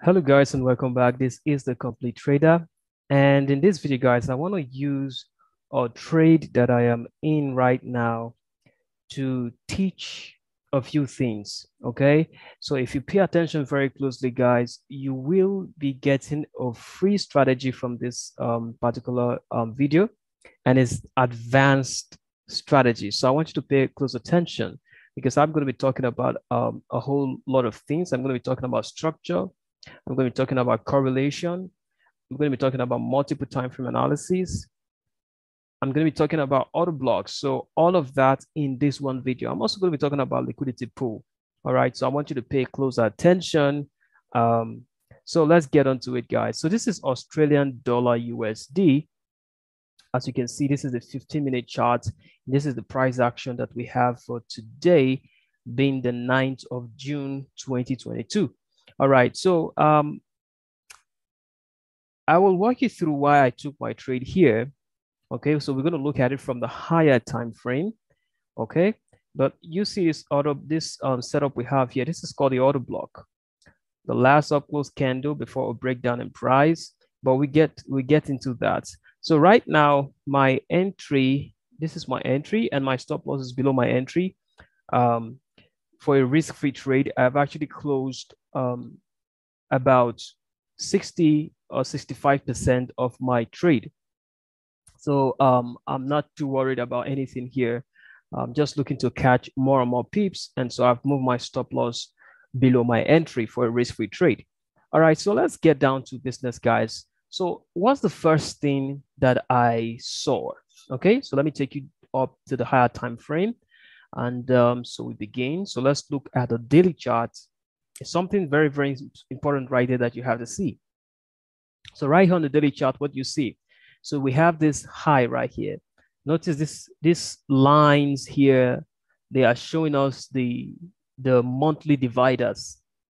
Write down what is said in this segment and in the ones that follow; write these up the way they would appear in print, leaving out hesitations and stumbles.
Hello guys and welcome back. This is the Complete Trader. And in this video guys, I want to use a trade that I am in right now to teach a few things. Okay. So if you pay attention very closely guys, you will be getting a free strategy from this particular video, and it's advanced strategy. So I want you to pay close attention because I'm going to be talking about a whole lot of things. I'm going to be talking about structure. I'm going to be talking about correlation. I'm going to be talking about multiple time frame analysis. I'm going to be talking about auto blocks. So all of that in this one video. I'm also going to be talking about liquidity pool. All right. So I want you to pay close attention. So let's get onto it, guys. So this is Australian dollar USD. As you can see, this is the 15-minute chart. This is the price action that we have for today, being the 9th of June, 2022. All right, so I will walk you through why I took my trade here. Okay, so we're going to look at it from the higher time frame. Okay, but you see this setup we have here. This is called the auto block. The last up close candle before a breakdown in price, but we get into that. So right now, my entry, this is my entry, and my stop loss is below my entry. For a risk-free trade, I've actually closed about 60 or 65% of my trade. So I'm not too worried about anything here. I'm just looking to catch more and more pips. And so I've moved my stop loss below my entry for a risk-free trade. All right, so let's get down to business, guys. So what's the first thing that I saw? Okay, so let me take you up to the higher time frame. And so we begin. So let's look at the daily chart. It's something very, very important right there that you have to see. So right here on the daily chart, what you see? So we have this high right here. Notice these lines here, they are showing us the monthly dividers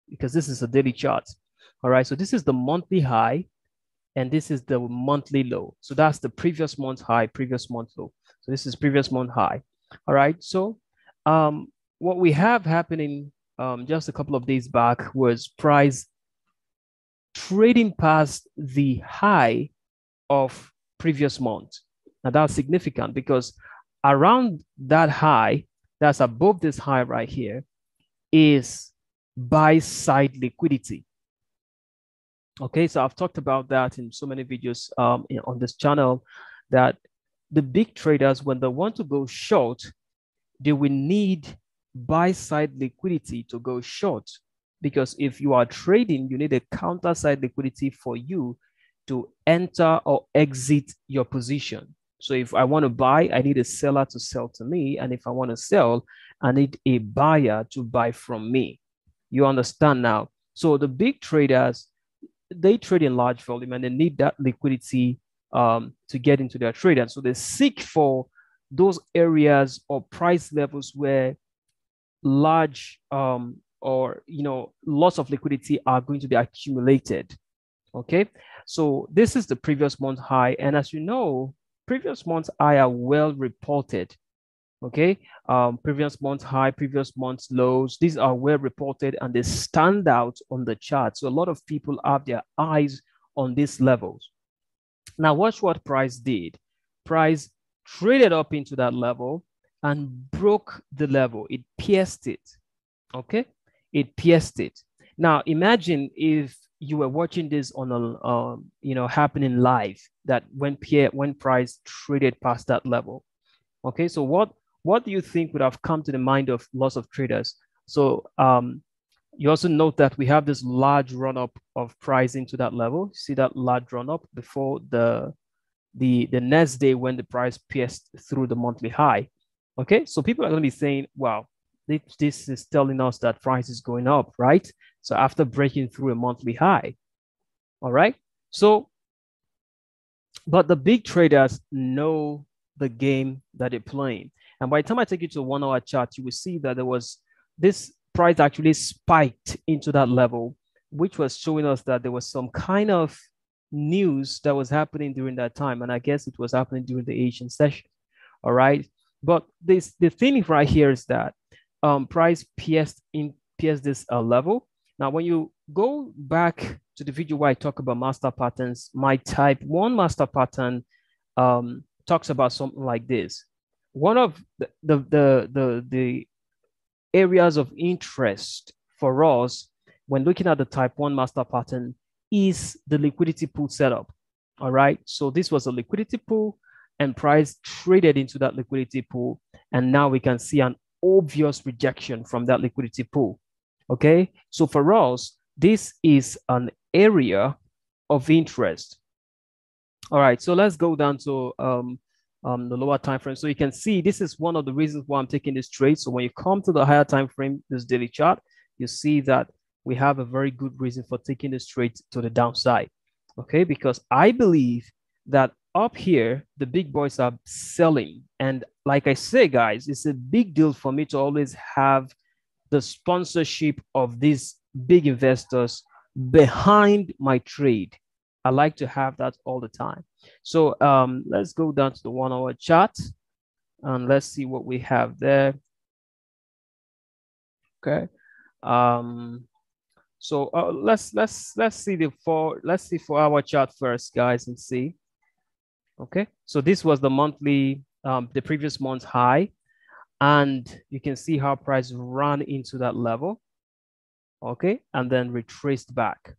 because this is a daily chart. All right, so this is the monthly high and this is the monthly low. So that's the previous month high, previous month low. So this is previous month high. All right, so what we have happening just a couple of days back was price trading past the high of previous month. Now that's significant because around that high, that's above this high right here, is buy side liquidity. Okay, so I've talked about that in so many videos on this channel, that the big traders, when they want to go short, they will need buy side liquidity to go short. Because if you are trading, you need a counter side liquidity for you to enter or exit your position. So if I want to buy, I need a seller to sell to me. And if I want to sell, I need a buyer to buy from me. You understand now? So the big traders, they trade in large volume and they need that liquidity to get into their trade. And so they seek for those areas or price levels where large or lots of liquidity are going to be accumulated. Okay, so this is the previous month high, and as you know, previous months high are well reported. Okay, previous month high, previous month's lows, these are well reported and they stand out on the chart. So a lot of people have their eyes on these levels. Now watch what price did. Price traded up into that level and broke the level. It pierced it. Okay, it pierced it. Now imagine if you were watching this on a happening live, that when price traded past that level. Okay, so what do you think would have come to the mind of lots of traders? So you also note that we have this large run up of price into that level. See that large run up before the next day when the price pierced through the monthly high. Okay, so people are going to be saying, wow, this is telling us that price is going up, right? So after breaking through a monthly high. All right, so but the big traders know the game that they're playing. And by the time I take you to a 1 hour chart, you will see that there was this price actually spiked into that level, which was showing us that there was some kind of news that was happening during that time. And I guess it was happening during the Asian session. All right. But the thing right here is that price pierced this level. Now, when you go back to the video where I talk about master patterns. My type 1 master pattern talks about something like this. One of the areas of interest for us when looking at the type 1 master pattern is the liquidity pool setup. All right. So this was a liquidity pool and price traded into that liquidity pool. And now we can see an obvious rejection from that liquidity pool. Okay. So for us, this is an area of interest. All right. So let's go down to the lower time frame. So you can see this is one of the reasons why I'm taking this trade. So when you come to the higher time frame, this daily chart, you see that we have a very good reason for taking this trade to the downside. Okay, because I believe that up here, the big boys are selling. And like I say, guys, it's a big deal for me to always have the sponsorship of these big investors behind my trade. I like to have that all the time. So let's go down to the 1 hour chart and let's see what we have there. Okay. So let's see the 4 hour chart first, guys, and see. Okay. So this was the monthly, the previous month's high, and you can see how price ran into that level. Okay, and then retraced back.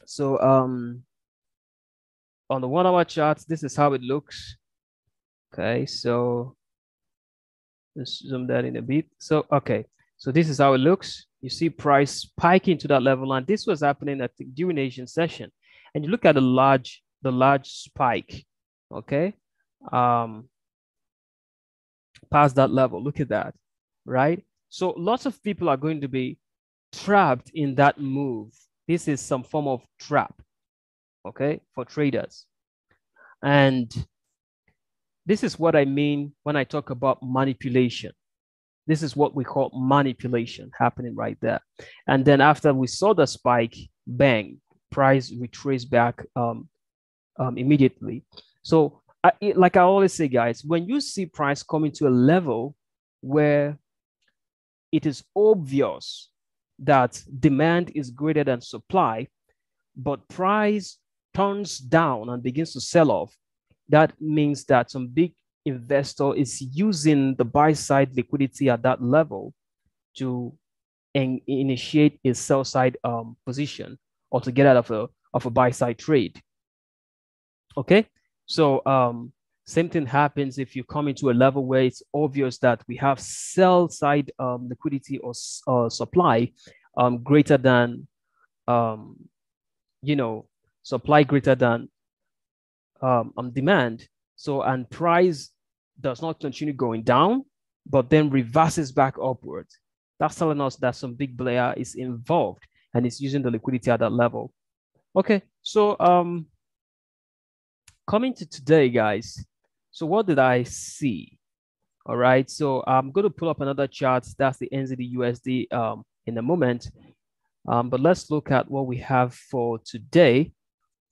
So on the 1 hour chart, this is how it looks. Okay, so let's zoom that in a bit. So okay, so this is how it looks. You see price spiking to that level, and this was happening at the during Asian session. And you look at the large spike. Okay, past that level. Look at that, right? So lots of people are going to be trapped in that move. This is some form of trap, okay, for traders. And this is what I mean when I talk about manipulation. This is what we call manipulation happening right there. And then after we saw the spike, bang, price retraced back immediately. So like I always say, guys, when you see price coming to a level where it is obvious that demand is greater than supply, but price turns down and begins to sell off, that means that some big investor is using the buy side liquidity at that level to initiate a sell side position or to get out of a buy side trade. Okay, so same thing happens if you come into a level where it's obvious that we have sell side liquidity or supply greater than supply greater than demand. So, and price does not continue going down, but then reverses back upwards. That's telling us that some big player is involved and is using the liquidity at that level. Okay, so coming to today, guys. So what did I see? All right, so I'm going to pull up another chart. That's the NZD USD in a moment. But let's look at what we have for today.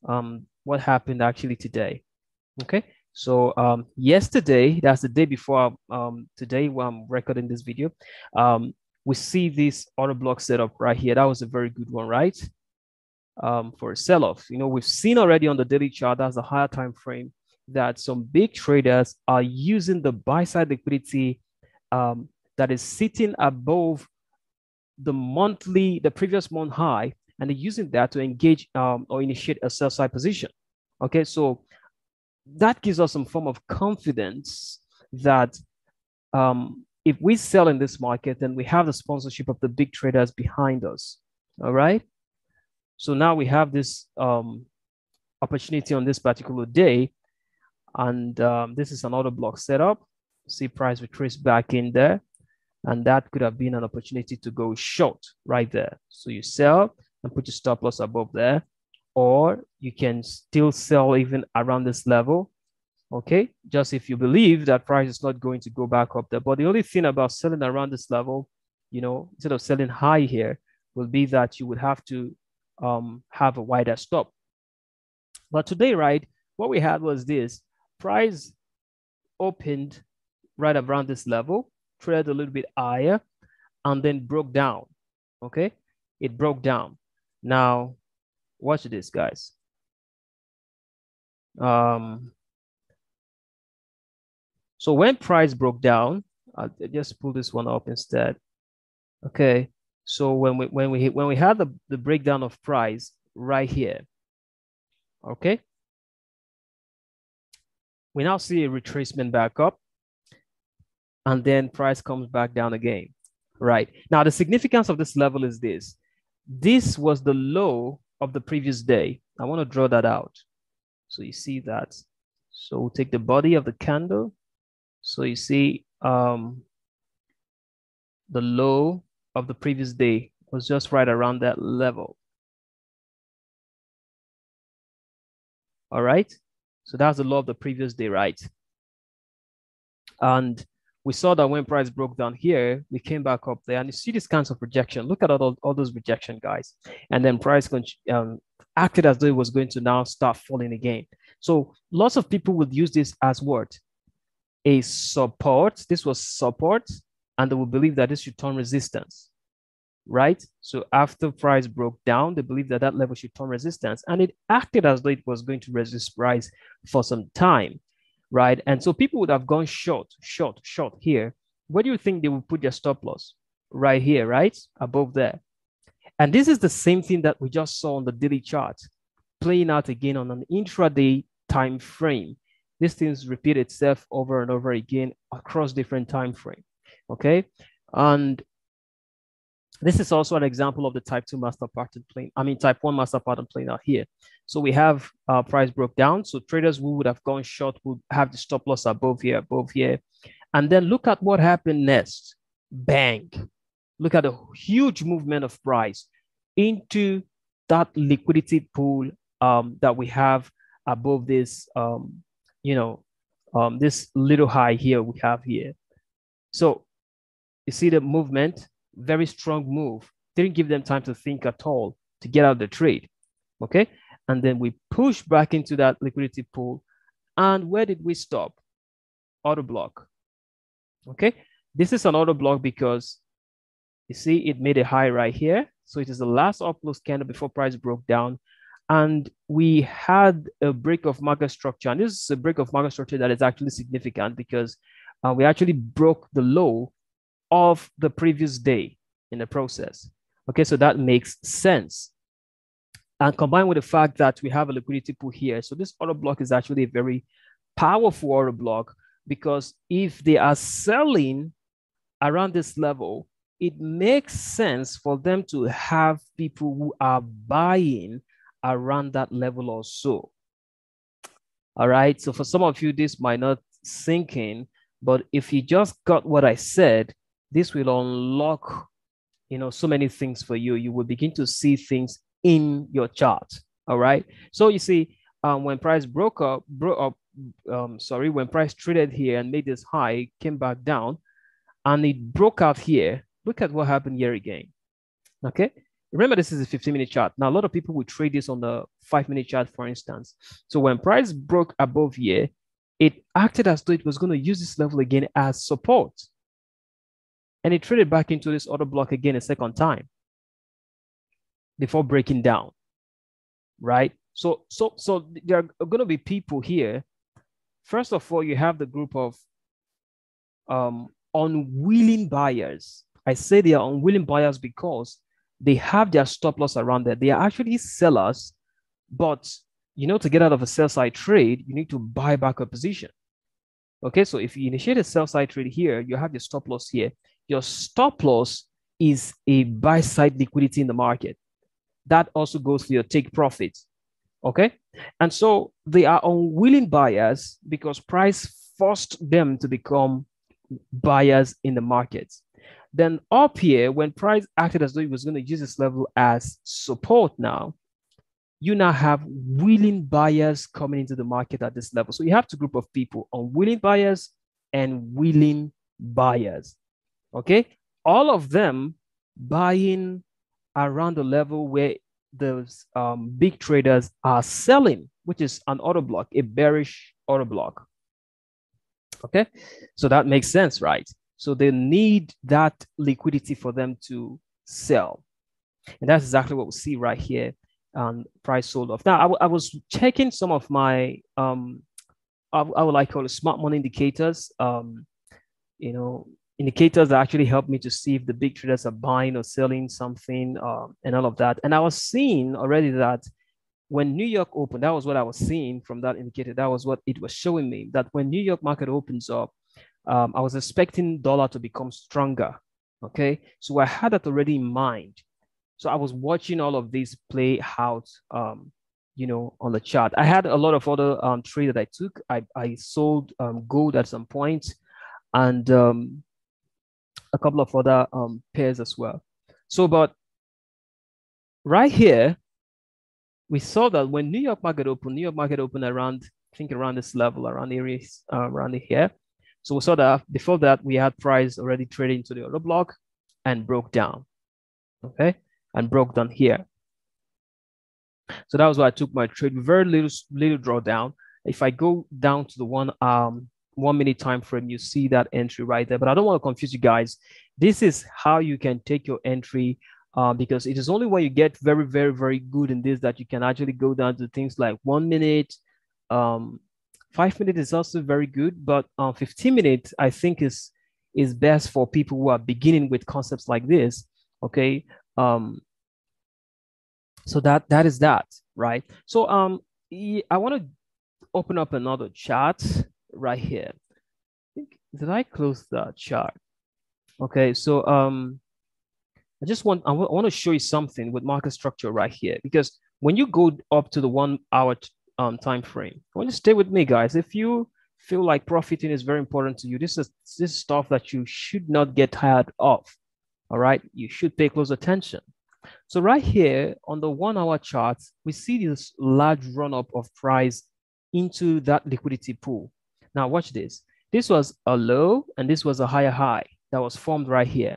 What happened actually today? Okay, so yesterday, that's the day before today when I'm recording this video, we see this order block setup right here. That was a very good one, right? For a sell-off. You know, we've seen already on the daily chart, that's a higher time frame, that some big traders are using the buy side liquidity that is sitting above the previous month high, and they're using that to engage or initiate a sell side position. Okay, so that gives us some form of confidence that if we sell in this market, then we have the sponsorship of the big traders behind us. All right. So now we have this opportunity on this particular day. And this is an order block setup. See price retrace back in there. And that could have been an opportunity to go short right there. So you sell and put your stop loss above there. Or you can still sell even around this level. Okay, just if you believe that price is not going to go back up there. But the only thing about selling around this level, you know, instead of selling high here, will be that you would have to have a wider stop. But today, right, what we had was this. Price opened right around this level, traded a little bit higher, and then broke down. Okay, it broke down. Now, watch this, guys. So when price broke down, I'll just pull this one up instead. Okay. So when we had the breakdown of price right here, okay, we now see a retracement back up, and then price comes back down again. Right. Now the significance of this level is this. This was the low of the previous day. I want to draw that out. So you see that. So we'll take the body of the candle. So you see the low of the previous day was just right around that level. All right. So that's the low of the previous day, right? And we saw that when price broke down here, we came back up there, and you see these kinds of rejection. Look at all those rejection, guys. And then price acted as though it was going to now start falling again. So lots of people would use this as what? A support. This was support, and they will believe that this should turn resistance, right? So after price broke down, they believed that that level should turn resistance, and it acted as though it was going to resist price for some time, right? And so people would have gone short here. Where do you think they would put their stop loss? Right here, right? Above there. And this is the same thing that we just saw on the daily chart, playing out again on an intraday time frame. This things repeat itself over and over again across different time frame, okay? And this is also an example of the type 2 master pattern playing, type 1 master pattern playing out here. So we have price broke down. So traders who would have gone short would have the stop loss above here. And then look at what happened next. Bang. Look at the huge movement of price into that liquidity pool that we have above this, this little high here we have here. So you see the movement, very strong move. Didn't give them time to think at all to get out the trade, okay? And then we push back into that liquidity pool. And where did we stop? Auto block, okay? This is an auto block because you see it made a high right here. So it is the last upclose candle before price broke down. And we had a break of market structure. And this is a break of market structure that is actually significant because we actually broke the low of the previous day in the process. Okay, so that makes sense. And combined with the fact that we have a liquidity pool here, so this auto block is actually a very powerful auto block because if they are selling around this level, it makes sense for them to have people who are buying around that level or so. All right, so for some of you, this might not sink in, but if you just got what I said, this will unlock, so many things for you. You will begin to see things in your chart. All right. So you see, when price when price traded here and made this high, came back down, and it broke out here. Look at what happened here again. Okay. Remember, this is a 15-minute chart. Now, a lot of people will trade this on the 5-minute chart, for instance. So when price broke above here, it acted as though it was going to use this level again as support. And it traded back into this auto block again a second time before breaking down, right? So there are going to be people here. First of all, you have the group of unwilling buyers. I say they are unwilling buyers because they have their stop loss around there. They are actually sellers, but to get out of a sell side trade, you need to buy back a position. Okay, so if you initiate a sell side trade here, you have your stop loss here. Your stop loss is a buy side liquidity in the market. That also goes for your take profit. Okay, and so they are unwilling buyers because price forced them to become buyers in the market. Then up here, when price acted as though it was going to use this level as support now, you now have willing buyers coming into the market at this level. So you have two group of people, unwilling buyers and willing buyers. Okay, all of them buying around the level where those big traders are selling, which is an auto block, a bearish auto block. Okay, so that makes sense, right? So they need that liquidity for them to sell. And that's exactly what we see right here. Price sold off. Now, I was checking some of my, I would like call it smart money indicators, you know, indicators that actually help me to see if the big traders are buying or selling something and all of that. And I was seeing already that when New York opened, that was what I was seeing from that indicator. That was what it was showing me, that when New York market opens up, I was expecting dollar to become stronger. Okay, so I had that already in mind. So I was watching all of these play out, you know, on the chart. I had a lot of other trade that I took. I sold gold at some point, and a couple of other pairs as well. So, but right here, we saw that when New York market opened around, I think around this level, around areas, around here. So we saw that before that, we had price already trading to the order block and broke down, okay? And broke down here. So that was why I took my trade, very little drawdown. If I go down to the 1 minute time frame, you see that entry right there. But I don't want to confuse you guys. This is how you can take your entry because it is only when you get very, very, very good in this that you can actually go down to things like 1 minute. 5 minutes is also very good, but 15 minutes I think is best for people who are beginning with concepts like this. Okay. So that is that, right? So I want to open up another chart right here. Did I close the chart? Okay, so I want to show you something with market structure right here, because when you go up to the 1 hour time frame, I want you to stay with me, guys. If you feel like profiting is very important to you, this is stuff that you should not get tired of. All right, you should pay close attention. So right here on the 1 hour chart, we see this large run up of price into that liquidity pool. Now watch this. This was a low and this was a higher high that was formed right here.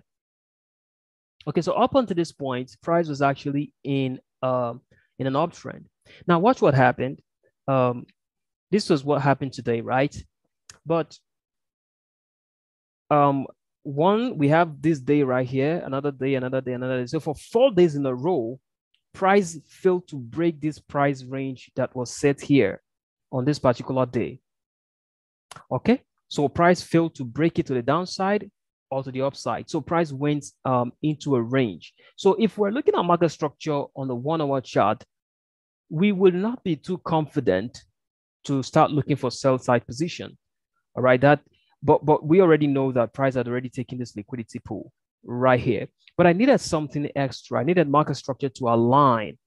Okay, so up until this point, price was actually in an uptrend. Now watch what happened. This was what happened today, right? But we have this day right here, another day, another day, another day. So for 4 days in a row, price failed to break this price range that was set here on this particular day. Okay, so price failed to break it to the downside or to the upside. So price went into a range. So if we're looking at market structure on the 1 hour chart, we will not be too confident to start looking for sell side position. All right, but we already know that price had already taken this liquidity pool right here. But I needed something extra. I needed market structure to align,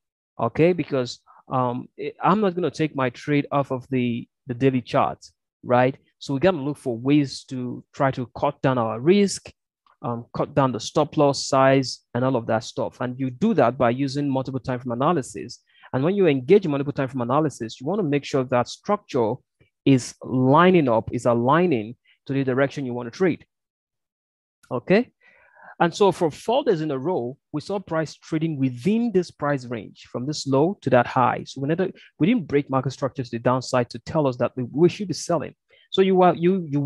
okay? Because I'm not going to take my trade off of the daily chart, right? So we got to look for ways to try to cut down our risk, cut down the stop loss size and all of that stuff. And you do that by using multiple time frame analysis. And when you engage in multiple time frame analysis, you want to make sure that structure is lining up, is aligning to the direction you want to trade. Okay. And so for 4 days in a row, we saw price trading within this price range from this low to that high. So we didn't break market structure to the downside to tell us that we should be selling. So you will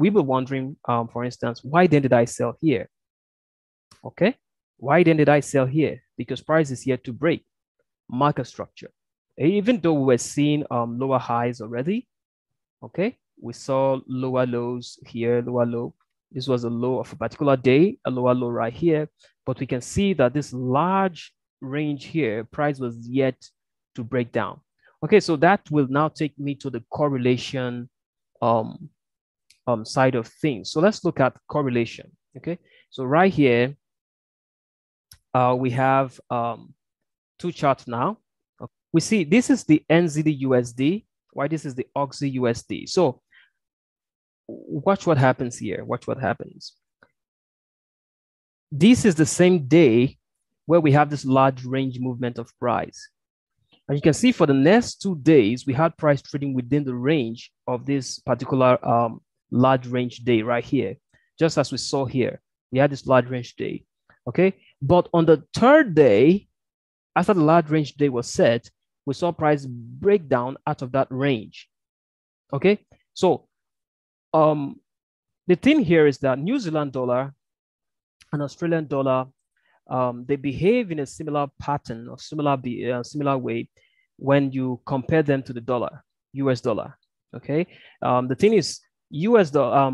be wondering, for instance, why then did I sell here? Okay. Why then did I sell here? Because price is yet to break market structure. Even though we were seeing lower highs already, okay, we saw lower lows here, lower low. This was a low of a particular day, a lower low right here. But we can see that this large range here, price was yet to break down. Okay, so that will now take me to the correlation side of things. So let's look at correlation. Okay, so right here, we have 2 charts now. Okay. We see this is the NZD USD, while this is the OXY USD. So watch what happens here. Watch what happens. This is the same day where we have this large range movement of price. And you can see for the next 2 days, we had price trading within the range of this particular large range day right here. Just as we saw here, we had this large range day. Okay. But on the 3rd day, after the large range day was set, we saw price break down out of that range. Okay. So the thing here is that New Zealand dollar and Australian dollar they behave in a similar pattern or similar way when you compare them to the dollar, US dollar. Okay. The thing is, US dollar,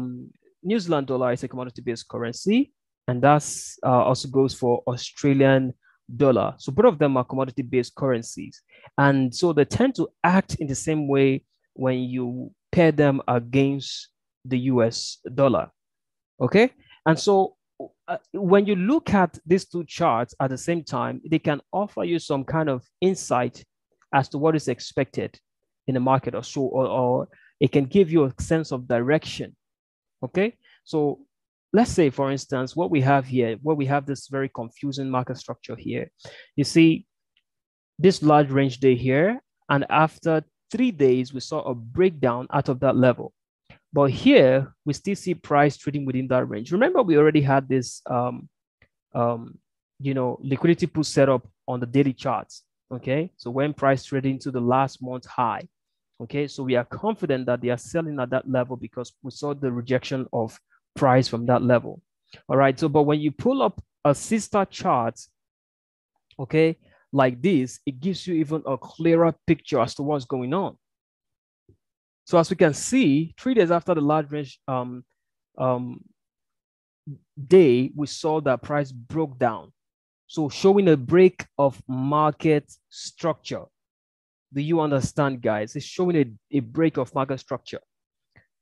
New Zealand dollar is a commodity-based currency, and that's also goes for Australian dollar. So both of them are commodity-based currencies, and so they tend to act in the same way when you pair them against the US dollar. Okay, and so when you look at these two charts at the same time, they can offer you some kind of insight as to what is expected in the market or so, or it can give you a sense of direction. Okay, so let's say, for instance, what we have here, where we have this very confusing market structure here. You see this large range day here, and after 3 days, we saw a breakdown out of that level. But here, we still see price trading within that range. Remember, we already had this, liquidity pool set up on the daily charts. Okay, so when price trading to the last month high. Okay, so we are confident that they are selling at that level because we saw the rejection of price from that level. All right, so but when you pull up a sister chart, okay, like this, it gives you even a clearer picture as to what's going on. So as we can see, 3 days after the large range day, we saw that price broke down. So showing a break of market structure. Do you understand, guys? It's showing a break of market structure.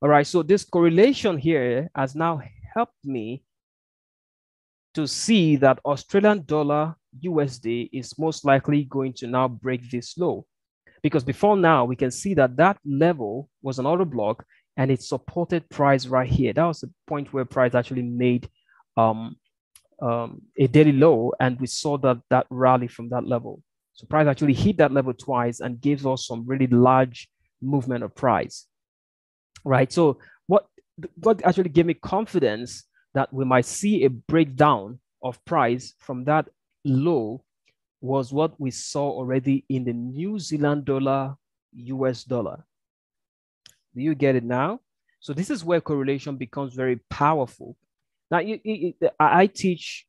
All right, so this correlation here has now helped me to see that Australian dollar USD is most likely going to now break this low. Because before now, we can see that that level was an order block and it supported price right here. That was the point where price actually made a daily low, and we saw that rally from that level. So price actually hit that level twice and gave us some really large movement of price, right? So what actually gave me confidence that we might see a breakdown of price from that low was what we saw already in the New Zealand dollar, US dollar. Do you get it now? So this is where correlation becomes very powerful. Now, I teach,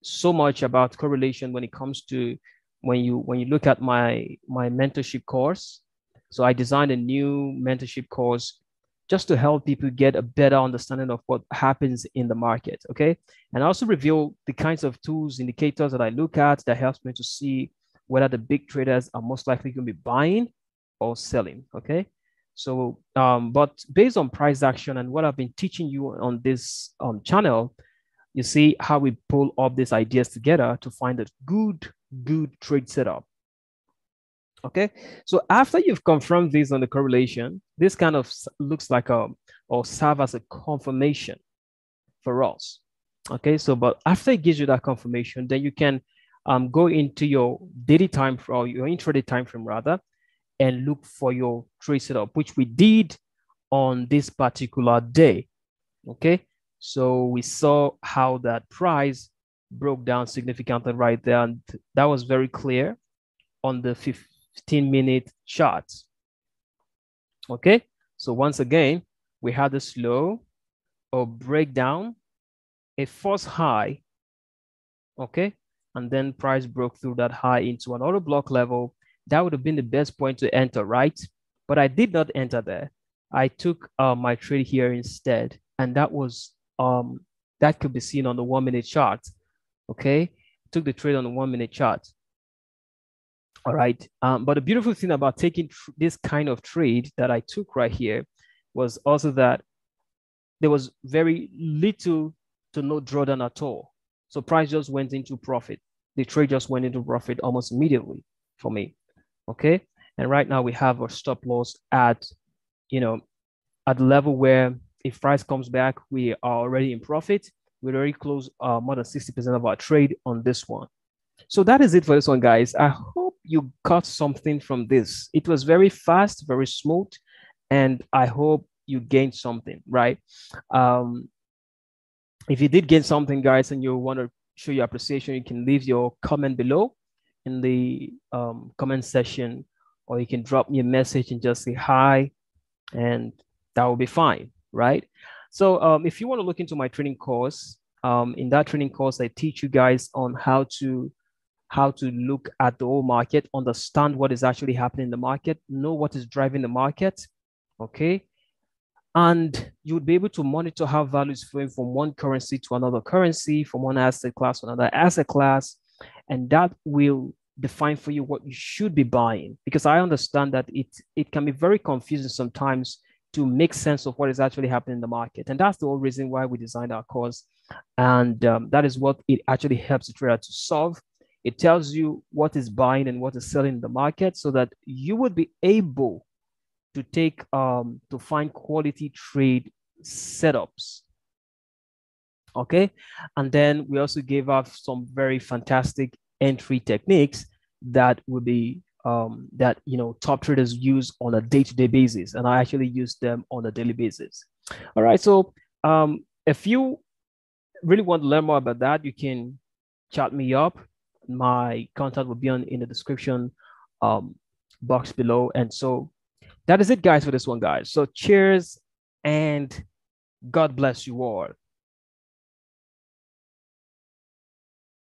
so much about correlation when it comes to when you look at my mentorship course. So I designed a new mentorship course just to help people get a better understanding of what happens in the market, okay? And I also reveal the kinds of tools, indicators that I look at that helps me to see whether the big traders are most likely going to be buying or selling, okay? So, but based on price action and what I've been teaching you on this channel, you see how we pull up these ideas together to find a good trade setup. Okay, so after you've confirmed this on the correlation, this kind of looks like or serve as a confirmation for us. Okay, so but after it gives you that confirmation, then you can go into your daily time or your intraday time frame rather, and look for your trade setup, which we did on this particular day. Okay, so we saw how that price broke down significantly right there, and that was very clear on the 15-minute chart. Okay, so once again, we had a slow or breakdown, a false high, okay, and then price broke through that high into another block level. That would have been the best point to enter, right? But I did not enter there. I took my trade here instead, and that was that could be seen on the 1-minute chart. Okay, took the trade on the 1-minute chart. All right, but the beautiful thing about taking this kind of trade that I took right here was also that there was very little to no drawdown at all. So price just went into profit. The trade just went into profit almost immediately for me. Okay, and right now we have our stop loss at, at the level where if price comes back, we are already in profit. We're already close more than 60% of our trade on this one. So that is it for this one, guys. I hope you got something from this. It was very fast, very smooth, and I hope you gained something, right? If you did gain something, guys, and you want to show your appreciation, you can leave your comment below in the comment section, or you can drop me a message and just say hi, and that will be fine, right? So if you want to look into my training course, In that training course, I teach you guys on how to look at the whole market, understand what is actually happening in the market, know what is driving the market, okay? And you would be able to monitor how value is flowing from one currency to another currency, from one asset class to another asset class, and that will define for you what you should be buying. Because I understand that it can be very confusing sometimes to make sense of what is actually happening in the market, and that's the whole reason why we designed our course. And that is what it actually helps the trader to solve. It tells you what is buying and what is selling in the market, so that you would be able to to find quality trade setups. Okay. And then we also gave out some very fantastic entry techniques that would be that top traders use on a day-to-day basis, and I actually use them on a daily basis. All right. So if you really want to learn more about that, you can chat me up. My contact will be in the description box below. And so that is it, guys, for this one, guys. So cheers and God bless you all.